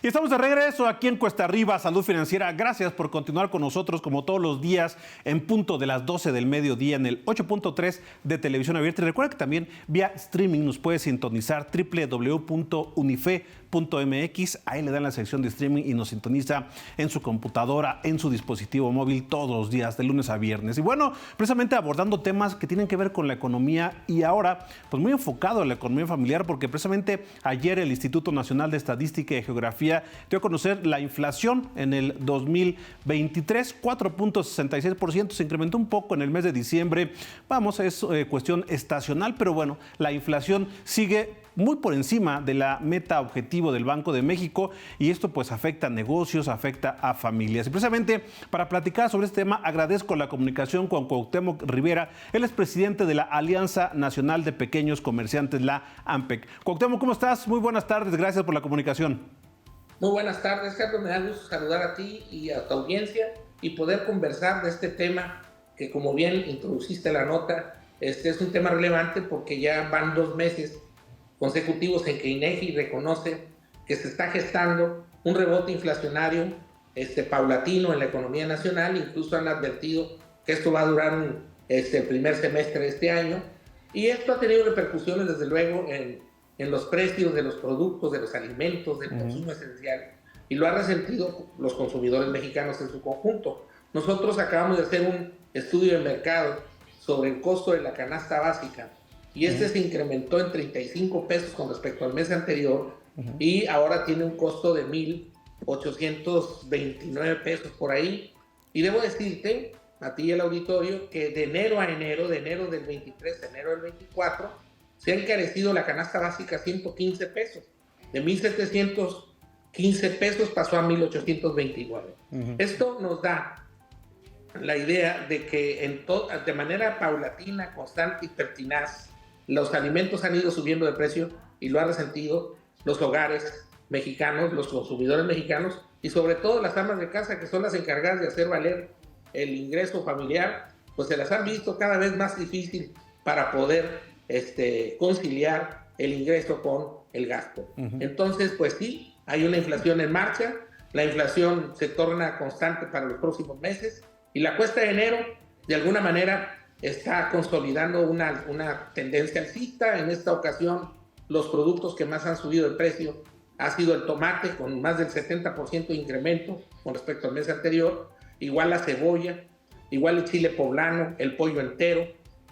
Y estamos de regreso aquí en Cuesta Arriba, Salud Financiera. Gracias por continuar con nosotros como todos los días en punto de las 12 del mediodía en el 8.3 de Televisión Abierta. Y recuerda que también vía streaming nos puede sintonizar www.unife.mx. Ahí le dan la sección de streaming y nos sintoniza en su computadora, en su dispositivo móvil todos los días, de lunes a viernes. Y bueno, precisamente abordando temas que tienen que ver con la economía y ahora, pues muy enfocado en la economía familiar, porque precisamente ayer el Instituto Nacional de Estadística y Geografía dio a conocer la inflación en el 2023, 4.66%, se incrementó un poco en el mes de diciembre. Vamos, es cuestión estacional, pero bueno, la inflación sigue muy por encima de la meta objetivo del Banco de México y esto pues afecta a negocios, afecta a familias. Y precisamente para platicar sobre este tema agradezco la comunicación con Cuauhtémoc Rivera, él es presidente de la Alianza Nacional de Pequeños Comerciantes, la ANPEC. Cuauhtémoc, ¿cómo estás? Muy buenas tardes, gracias por la comunicación. Muy buenas tardes, Carlos. Me da gusto saludar a ti y a tu audiencia y poder conversar de este tema que, como bien introduciste la nota, es un tema relevante porque ya van 2 meses consecutivos en que INEGI reconoce que se está gestando un rebote inflacionario paulatino en la economía nacional. Incluso han advertido que esto va a durar el primer semestre de este año, y esto ha tenido repercusiones desde luego en los precios de los productos, de los alimentos, del consumo esencial, y lo han resentido los consumidores mexicanos en su conjunto. Nosotros acabamos de hacer un estudio de mercado sobre el costo de la canasta básica, y se incrementó en 35 pesos con respecto al mes anterior, y ahora tiene un costo de 1,829 pesos por ahí. Y debo decirte, a ti y al auditorio, que de enero a enero, de enero del 23 a enero del 24, se ha encarecido la canasta básica a 115 pesos. De 1,715 pesos pasó a 1,829. Esto nos da la idea de que de manera paulatina, constante y pertinaz, los alimentos han ido subiendo de precio y lo han resentido los hogares mexicanos, los consumidores mexicanos y sobre todo las amas de casa, que son las encargadas de hacer valer el ingreso familiar, pues se las han visto cada vez más difícil para poder conciliar el ingreso con el gasto. Entonces, pues sí, hay una inflación en marcha, la inflación se torna constante para los próximos meses y la cuesta de enero, de alguna manera, está consolidando una tendencia alcista. En esta ocasión, los productos que más han subido de precio ha sido el tomate, con más del 70% de incremento con respecto al mes anterior, igual la cebolla, igual el chile poblano, el pollo entero,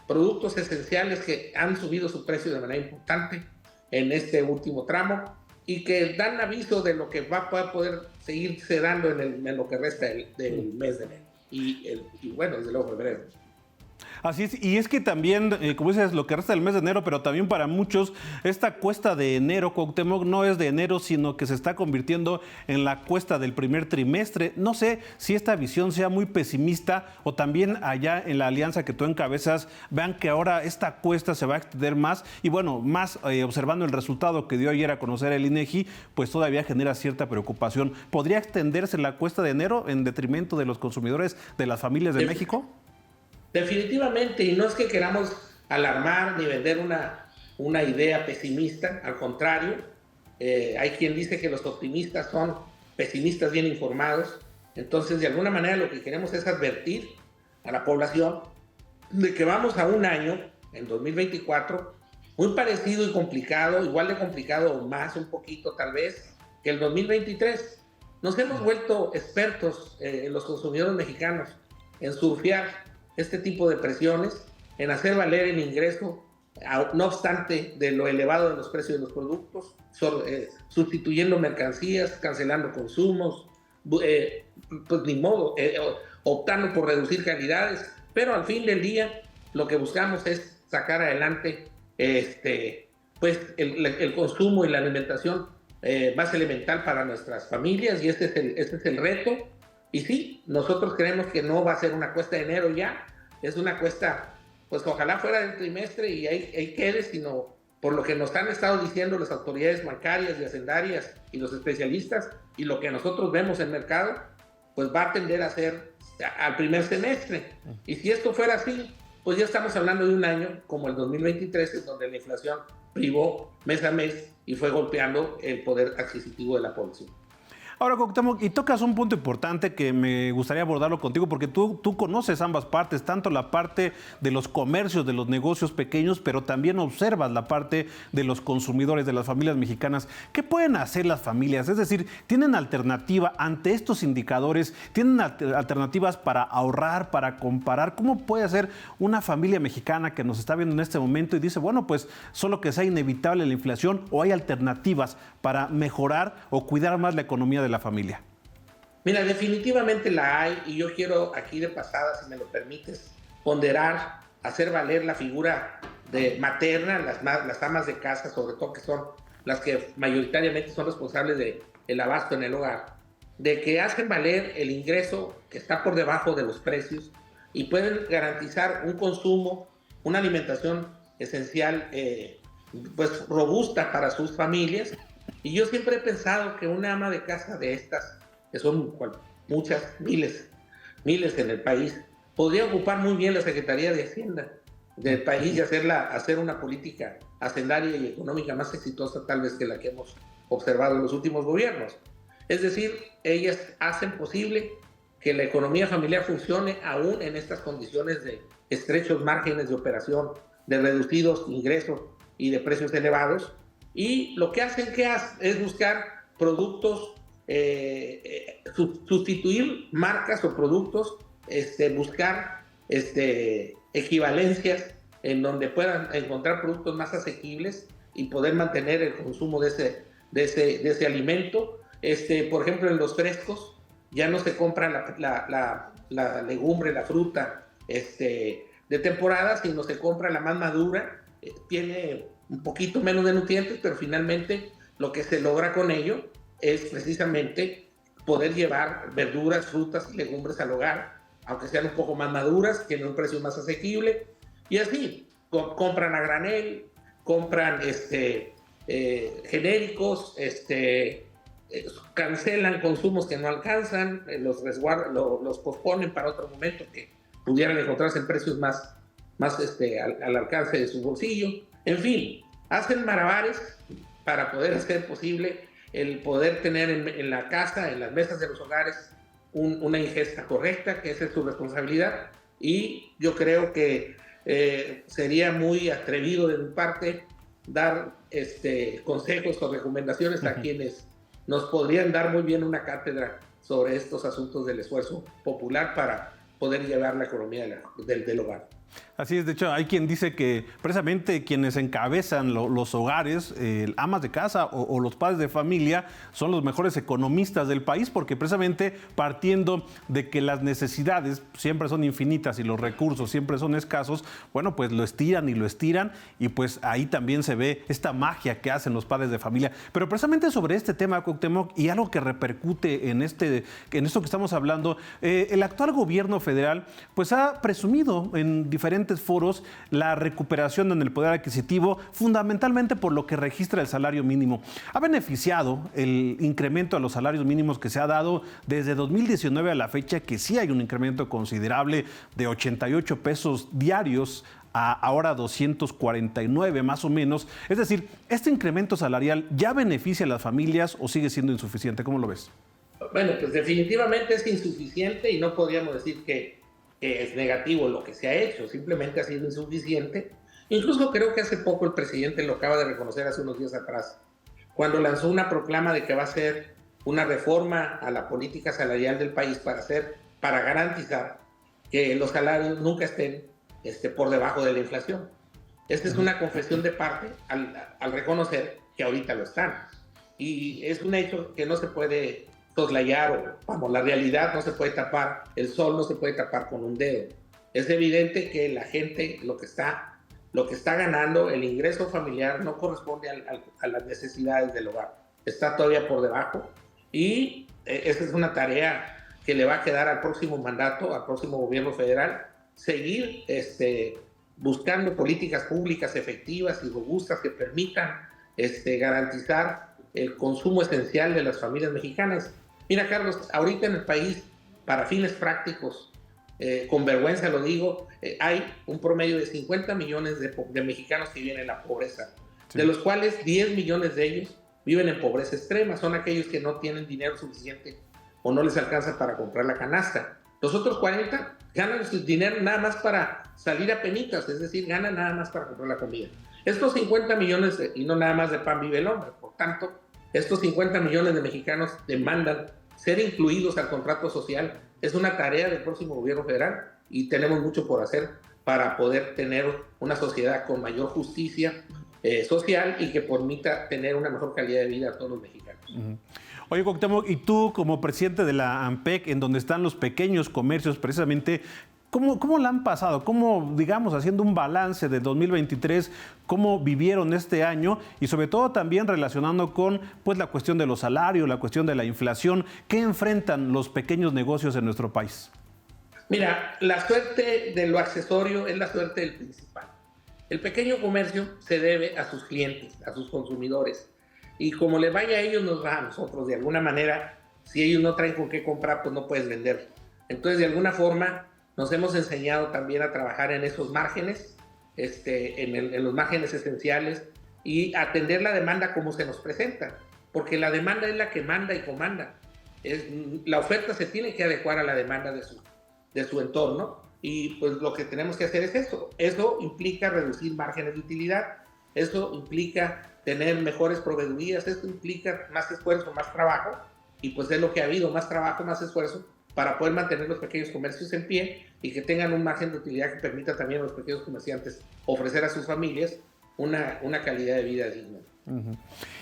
productos esenciales que han subido su precio de manera importante en este último tramo y que dan aviso de lo que va a poder seguirse dando en lo que resta del mes de enero y bueno, desde luego febrero. Así es, y es que también, como dices, lo que resta del mes de enero, pero también para muchos, esta cuesta de enero, Cuauhtémoc, no es de enero, sino que se está convirtiendo en la cuesta del primer trimestre. No sé si esta visión sea muy pesimista o también allá en la alianza que tú encabezas, vean que ahora esta cuesta se va a extender más y bueno, más observando el resultado que dio ayer a conocer el INEGI, pues todavía genera cierta preocupación. ¿Podría extenderse la cuesta de enero en detrimento de los consumidores, de las familias de México? Definitivamente, y no es que queramos alarmar ni vender una idea pesimista, al contrario, hay quien dice que los optimistas son pesimistas bien informados. Entonces, de alguna manera lo que queremos es advertir a la población de que vamos a un año, en 2024, muy parecido y complicado, igual de complicado o más un poquito tal vez, que el 2023. Nos hemos vuelto expertos los consumidores mexicanos en surfear este tipo de presiones, en hacer valer el ingreso, no obstante de lo elevado de los precios de los productos, sustituyendo mercancías, cancelando consumos, pues ni modo, optando por reducir calidades, pero al fin del día lo que buscamos es sacar adelante pues el consumo y la alimentación más elemental para nuestras familias, y este es el reto. Y sí, nosotros creemos que no va a ser una cuesta de enero ya, es una cuesta, pues ojalá fuera del trimestre y ahí quede, sino por lo que nos han estado diciendo las autoridades bancarias y hacendarias y los especialistas, y lo que nosotros vemos en el mercado, pues va a tender a ser al primer semestre. Y si esto fuera así, pues ya estamos hablando de un año como el 2023, en donde la inflación privó mes a mes y fue golpeando el poder adquisitivo de la población. Ahora, Cuauhtémoc, y tocas un punto importante que me gustaría abordarlo contigo, porque tú conoces ambas partes, tanto la parte de los comercios, de los negocios pequeños, pero también observas la parte de los consumidores, de las familias mexicanas. ¿Qué pueden hacer las familias? Es decir, ¿tienen alternativa ante estos indicadores? ¿Tienen alternativas para ahorrar, para comparar? ¿Cómo puede hacer una familia mexicana que nos está viendo en este momento y dice, bueno, pues solo que sea inevitable la inflación, o hay alternativas para mejorar o cuidar más la economía de la familia? Mira, definitivamente la hay, y yo quiero aquí de pasada, si me lo permites, ponderar, hacer valer la figura de materna, las amas de casa, sobre todo, que son las que mayoritariamente son responsables del abasto en el hogar, de que hacen valer el ingreso que está por debajo de los precios y pueden garantizar un consumo, una alimentación esencial, pues robusta para sus familias. Y yo siempre he pensado que una ama de casa de estas, que son muchas, miles en el país, podría ocupar muy bien la Secretaría de Hacienda del país y hacer una política hacendaria y económica más exitosa tal vez que la que hemos observado en los últimos gobiernos. Es decir, ellas hacen posible que la economía familiar funcione aún en estas condiciones de estrechos márgenes de operación, de reducidos ingresos y de precios elevados. Y lo que hacen es buscar productos, sustituir marcas o productos, buscar equivalencias en donde puedan encontrar productos más asequibles y poder mantener el consumo de ese alimento. Por ejemplo, en los frescos ya no se compra la legumbre, la fruta de temporada, sino se compra la más madura. Tiene un poquito menos de nutrientes, pero finalmente lo que se logra con ello es precisamente poder llevar verduras, frutas y legumbres al hogar, aunque sean un poco más maduras, tienen un precio más asequible, y así compran a granel, compran genéricos, cancelan consumos que no alcanzan, los posponen para otro momento que pudieran encontrarse en precios más al alcance de su bolsillo. En fin, hacen malabares para poder hacer posible el poder tener en la casa, en las mesas de los hogares, una ingesta correcta, que esa es su responsabilidad. Y yo creo que sería muy atrevido de mi parte dar consejos o recomendaciones a quienes nos podrían dar muy bien una cátedra sobre estos asuntos del esfuerzo popular para poder llevar la economía del hogar. Así es, de hecho hay quien dice que precisamente quienes encabezan los hogares, amas de casa o los padres de familia, son los mejores economistas del país, porque precisamente partiendo de que las necesidades siempre son infinitas y los recursos siempre son escasos, bueno, pues lo estiran y pues ahí también se ve esta magia que hacen los padres de familia. Pero precisamente sobre este tema, Cuauhtémoc, y algo que repercute en esto que estamos hablando, el actual gobierno federal pues ha presumido en diferentes foros la recuperación en el poder adquisitivo, fundamentalmente por lo que registra el salario mínimo. Ha beneficiado el incremento a los salarios mínimos que se ha dado desde 2019 a la fecha, que sí hay un incremento considerable de 88 pesos diarios a ahora 249 más o menos. Es decir, ¿este incremento salarial ya beneficia a las familias o sigue siendo insuficiente? ¿Cómo lo ves? Bueno, pues definitivamente es insuficiente y no podríamos decir que es negativo lo que se ha hecho, simplemente ha sido insuficiente. Incluso creo que hace poco el presidente lo acaba de reconocer, hace unos días atrás, cuando lanzó una proclama de que va a hacer una reforma a la política salarial del país para garantizar que los salarios nunca estén por debajo de la inflación. Esta es una confesión de parte al reconocer que ahorita lo están. Y es un hecho que no se puede soslayar, la realidad no se puede tapar, el sol no se puede tapar con un dedo. Es evidente que la gente lo que está ganando, el ingreso familiar no corresponde a las necesidades del hogar, está todavía por debajo, y esa es una tarea que le va a quedar al próximo mandato, al próximo gobierno federal, seguir buscando políticas públicas efectivas y robustas que permitan garantizar el consumo esencial de las familias mexicanas. Mira, Carlos, ahorita en el país, para fines prácticos, con vergüenza lo digo, hay un promedio de 50 millones de mexicanos que viven en la pobreza, sí, de los cuales 10 millones de ellos viven en pobreza extrema, son aquellos que no tienen dinero suficiente o no les alcanza para comprar la canasta. Los otros 40 ganan su dinero nada más para salir a penitas, es decir, ganan nada más para comprar la comida. Estos 50 millones, y no nada más de pan vive el hombre, por tanto, estos 50 millones de mexicanos demandan ser incluidos al contrato social. Es una tarea del próximo gobierno federal y tenemos mucho por hacer para poder tener una sociedad con mayor justicia social y que permita tener una mejor calidad de vida a todos los mexicanos. Oye, Cuauhtémoc, y tú como presidente de la AMPEC, en donde están los pequeños comercios precisamente, ¿cómo la han pasado? ¿Cómo, digamos, haciendo un balance de 2023, cómo vivieron este año? Y sobre todo también relacionando con pues, la cuestión de los salarios, la cuestión de la inflación. ¿Qué enfrentan los pequeños negocios en nuestro país? Mira, la suerte de lo accesorio es la suerte del principal. El pequeño comercio se debe a sus clientes, a sus consumidores. Y como le vaya a ellos, nos va a nosotros. De alguna manera, si ellos no traen con qué comprar, pues no puedes vender. Entonces, de alguna forma, nos hemos enseñado también a trabajar en esos márgenes, en los márgenes esenciales y atender la demanda como se nos presenta. Porque la demanda es la que manda y comanda. La oferta se tiene que adecuar a la demanda de su entorno. Y pues lo que tenemos que hacer es eso. Eso implica reducir márgenes de utilidad. Eso implica tener mejores proveedurías, esto implica más esfuerzo, más trabajo, y pues es lo que ha habido, más trabajo, más esfuerzo, para poder mantener los pequeños comercios en pie y que tengan un margen de utilidad que permita también a los pequeños comerciantes ofrecer a sus familias una calidad de vida digna. Uh-huh.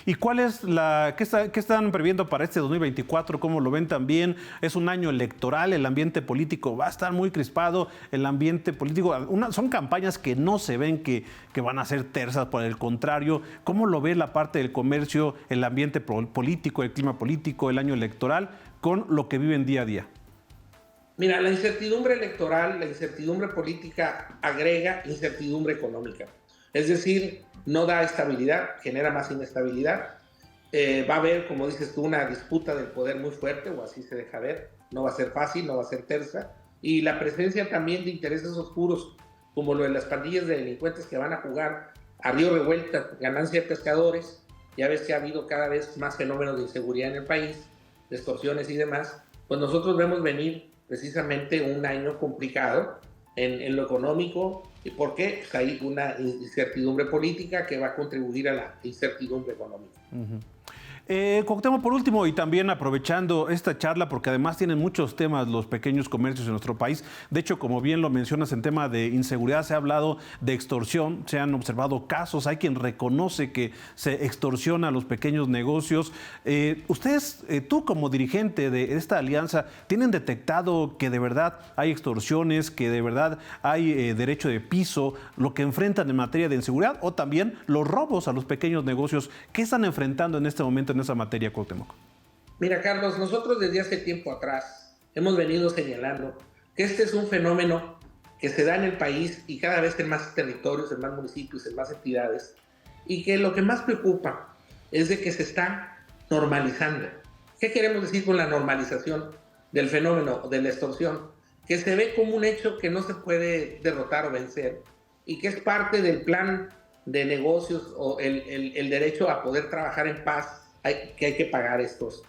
¿Y cuál es qué están previendo para este 2024? ¿Cómo lo ven también? Es un año electoral, el ambiente político va a estar muy crispado, el ambiente político, son campañas que no se ven que van a ser tersas, por el contrario. ¿Cómo lo ve la parte del comercio, el ambiente político, el clima político, el año electoral, con lo que viven día a día? Mira, la incertidumbre electoral, la incertidumbre política agrega incertidumbre económica. Es decir, no da estabilidad, genera más inestabilidad. Va a haber, como dices tú, una disputa del poder muy fuerte, o así se deja ver. No va a ser fácil, no va a ser tersa. Y la presencia también de intereses oscuros, como lo de las pandillas de delincuentes que van a jugar a río revuelta, ganancia de pescadores. Ya ves que ha habido cada vez más fenómenos de inseguridad en el país, de extorsiones y demás. Pues nosotros vemos venir precisamente un año complicado en lo económico. ¿Y por qué? Pues hay una incertidumbre política que va a contribuir a la incertidumbre económica. Uh-huh. Cuauhtémoc, por último, y también aprovechando esta charla, porque además tienen muchos temas los pequeños comercios en nuestro país. De hecho, como bien lo mencionas, en tema de inseguridad se ha hablado de extorsión, se han observado casos, hay quien reconoce que se extorsiona a los pequeños negocios. Ustedes, tú como dirigente de esta alianza, ¿tienen detectado que de verdad hay extorsiones, que de verdad hay derecho de piso, lo que enfrentan en materia de inseguridad o también los robos a los pequeños negocios? ¿Qué están enfrentando en este momento en esa materia, Cuauhtémoc? Mira, Carlos, nosotros desde hace tiempo atrás hemos venido señalando que este es un fenómeno que se da en el país y cada vez en más territorios, en más municipios, en más entidades, y que lo que más preocupa es de que se está normalizando. ¿Qué queremos decir con la normalización del fenómeno de la extorsión? Que se ve como un hecho que no se puede derrotar o vencer y que es parte del plan de negocios o el derecho a poder trabajar en paz, que hay que pagar estos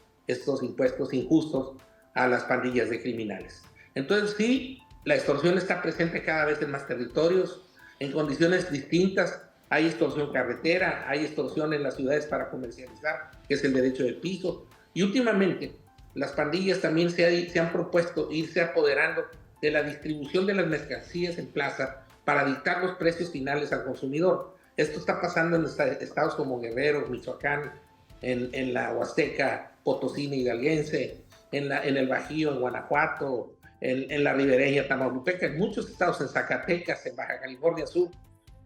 impuestos injustos a las pandillas de criminales. Entonces sí, la extorsión está presente cada vez en más territorios, en condiciones distintas. Hay extorsión carretera, hay extorsión en las ciudades para comercializar, que es el derecho de piso. Y últimamente las pandillas también se han propuesto irse apoderando de la distribución de las mercancías en plaza para dictar los precios finales al consumidor. Esto está pasando en estados como Guerrero, Michoacán, en la Huasteca Potosina hidalguense, en el Bajío, en Guanajuato, en la ribereña Tamaulipeca, en muchos estados, en Zacatecas, en Baja California Sur,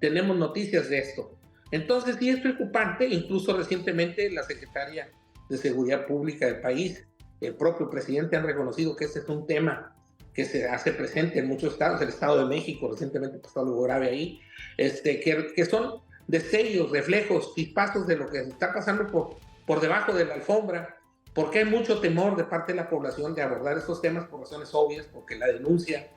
tenemos noticias de esto. Entonces sí es preocupante, incluso recientemente la Secretaría de Seguridad Pública del país, el propio presidente han reconocido que este es un tema que se hace presente en muchos estados, el Estado de México recientemente pasó algo grave ahí, que son destellos, reflejos, chispazos de lo que está pasando por debajo de la alfombra, porque hay mucho temor de parte de la población de abordar estos temas por razones obvias, porque la denuncia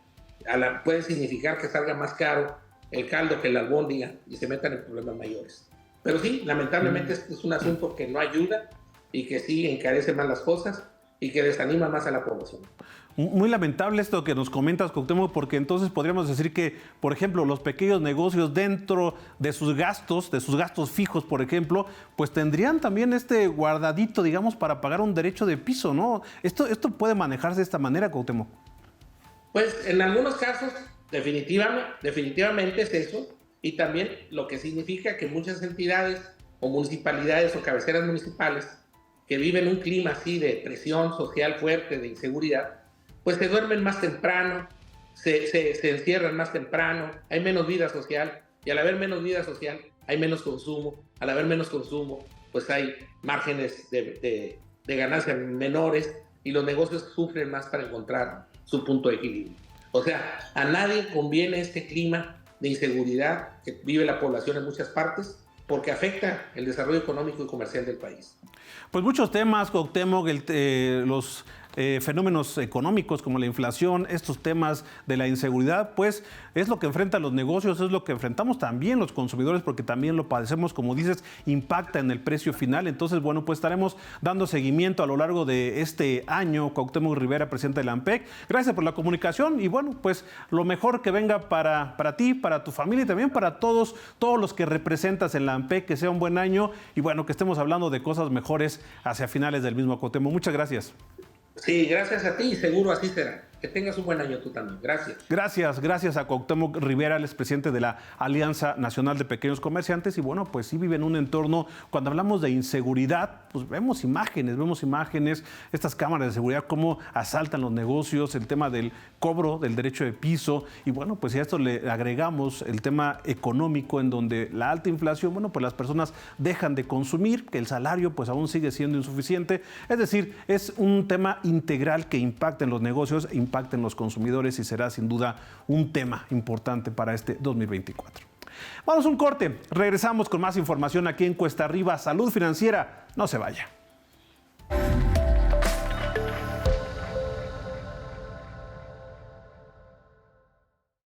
puede significar que salga más caro el caldo que la albóndiga y se metan en problemas mayores. Pero sí, lamentablemente este es un asunto que no ayuda y que sí encarece más las cosas y que desanima más a la población. Muy lamentable esto que nos comentas, Cuauhtémoc, porque entonces podríamos decir que, por ejemplo, los pequeños negocios dentro de sus gastos fijos, por ejemplo, pues tendrían también este guardadito, digamos, para pagar un derecho de piso, ¿no? Esto puede manejarse de esta manera, Cuauhtémoc. Pues en algunos casos definitivamente es eso, y también lo que significa que muchas entidades o municipalidades o cabeceras municipales que viven un clima así de presión social fuerte, de inseguridad, pues se duermen más temprano, se encierran más temprano, hay menos vida social, y al haber menos vida social hay menos consumo, al haber menos consumo pues hay márgenes de ganancia menores y los negocios sufren más para encontrar su punto de equilibrio. O sea, a nadie conviene este clima de inseguridad que vive la población en muchas partes, porque afecta el desarrollo económico y comercial del país. Pues muchos temas, Cuauhtémoc, los fenómenos económicos como la inflación, estos temas de la inseguridad, pues es lo que enfrentan los negocios, es lo que enfrentamos también los consumidores, porque también lo padecemos, como dices, impacta en el precio final. Entonces, bueno, pues estaremos dando seguimiento a lo largo de este año. Cuauhtémoc Rivera, presidente de la AMPEC, gracias por la comunicación y bueno, pues lo mejor que venga para ti, para tu familia y también para todos los que representas en la AMPEC, que sea un buen año y bueno, que estemos hablando de cosas mejores hacia finales del mismo. Cuauhtémoc, muchas gracias. Sí, gracias a ti y seguro así será. Que tengas un buen año tú también. Gracias. Gracias a Cuauhtémoc Rivera, el expresidente de la Alianza Nacional de Pequeños Comerciantes. Y bueno, pues sí vive en un entorno, cuando hablamos de inseguridad, pues vemos imágenes, estas cámaras de seguridad, cómo asaltan los negocios, el tema del cobro del derecho de piso. Y bueno, pues si a esto le agregamos el tema económico, en donde la alta inflación, bueno, pues las personas dejan de consumir, que el salario pues aún sigue siendo insuficiente. Es decir, es un tema integral que impacta en los negocios, impacta en los consumidores y será sin duda un tema importante para este 2024. Vamos a un corte, regresamos con más información aquí en Cuesta Arriba Salud Financiera. No se vaya.